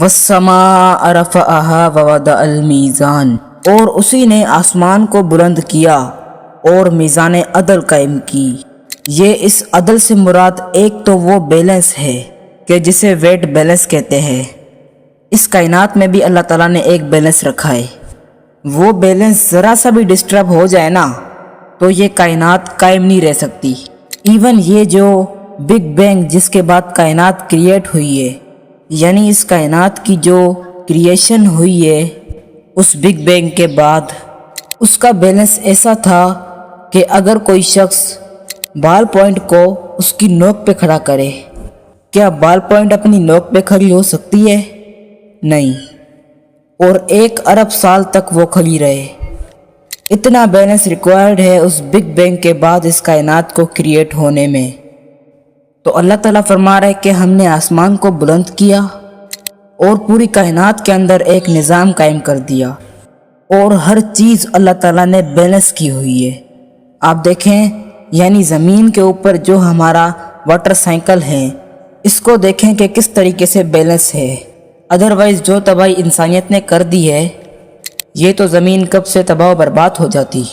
وَالسَّمَاءَ رَفَعَهَا وَوَضَعَ الْمِيزَانَ، اور اسی نے آسمان کو بلند کیا اور میزان عدل قائم کی۔ یہ اس عدل سے مراد ایک تو وہ بیلنس ہے کہ جسے ویٹ بیلنس کہتے ہیں۔ اس کائنات میں بھی اللہ تعالیٰ نے ایک بیلنس رکھا ہے۔ وہ بیلنس ذرا سا بھی ڈسٹرب ہو جائے نا تو یہ کائنات قائم نہیں رہ سکتی۔ ایون یہ جو بگ بینگ جس کے بعد کائنات کریٹ ہوئی ہے، یعنی اس کائنات کی جو کریشن ہوئی ہے اس بگ بینگ کے بعد، اس کا بیلنس ایسا تھا کہ اگر کوئی شخص بال پوائنٹ کو اس کی نوک پہ کھڑا کرے، کیا بال پوائنٹ اپنی نوک پہ کھڑی ہو سکتی ہے؟ نہیں، اور 1 ارب سال تک وہ کھڑی رہے۔ اتنا بیلنس ریکوائرڈ ہے اس بگ بینگ کے بعد اس کائنات کو کریٹ ہونے میں۔ تو اللہ تعالیٰ فرما رہا ہے کہ ہم نے آسمان کو بلند کیا اور پوری کائنات کے اندر ایک نظام قائم کر دیا، اور ہر چیز اللہ تعالیٰ نے بیلنس کی ہوئی ہے۔ آپ دیکھیں، یعنی زمین کے اوپر جو ہمارا واٹر سائیکل ہے، اس کو دیکھیں کہ کس طریقے سے بیلنس ہے۔ ادروائز جو تباہی انسانیت نے کر دی ہے، یہ تو زمین کب سے تباہ و برباد ہو جاتی۔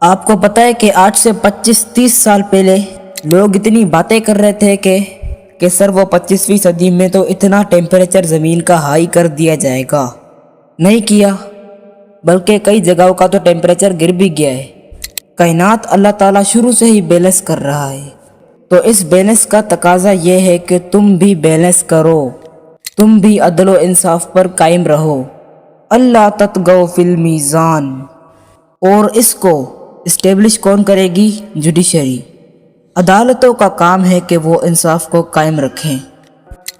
آپ کو پتہ ہے کہ 8 سے 25-30 سال پہلے لوگ اتنی باتیں کر رہے تھے کہ سر وہ 25ویں صدی میں تو اتنا ٹیمپریچر زمین کا ہائی کر دیا جائے گا۔ نہیں کیا، بلکہ کئی جگہوں کا تو ٹیمپریچر گر بھی گیا ہے۔ کائنات اللہ تعالیٰ شروع سے ہی بیلنس کر رہا ہے، تو اس بیلنس کا تقاضا یہ ہے کہ تم بھی بیلنس کرو، تم بھی عدل و انصاف پر قائم رہو۔ اللہ تطغوا فی المیزان، اور اس کو اسٹیبلش کون کرے گی؟ جوڈیشری، عدالتوں کا کام ہے کہ وہ انصاف کو قائم رکھیں۔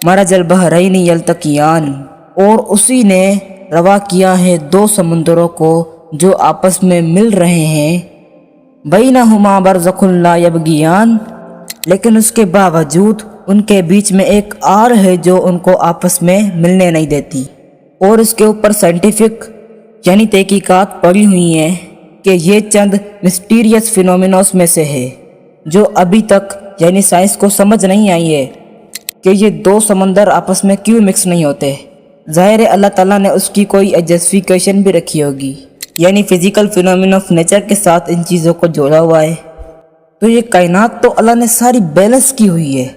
مرج البحرین یلتقیان، اور اسی نے روا کیا ہے 2 سمندروں کو جو آپس میں مل رہے ہیں۔ بینہما برزخ لا یبغیان، لیکن اس کے باوجود ان کے بیچ میں ایک آر ہے جو ان کو آپس میں ملنے نہیں دیتی، اور اس کے اوپر سائنٹیفک یعنی تحقیقات پڑی ہوئی ہیں کہ یہ چند مسٹیریس فینومینوس میں سے ہے جو ابھی تک یعنی سائنس کو سمجھ نہیں آئی ہے کہ یہ 2 سمندر آپس میں کیوں مکس نہیں ہوتے۔ ظاہر ہے اللہ تعالیٰ نے اس کی کوئی جسٹیفیکیشن بھی رکھی ہوگی، یعنی فزیکل فینومین آف نیچر کے ساتھ ان چیزوں کو جوڑا ہوا ہے۔ تو یہ کائنات تو اللہ نے ساری بیلنس کی ہوئی ہے۔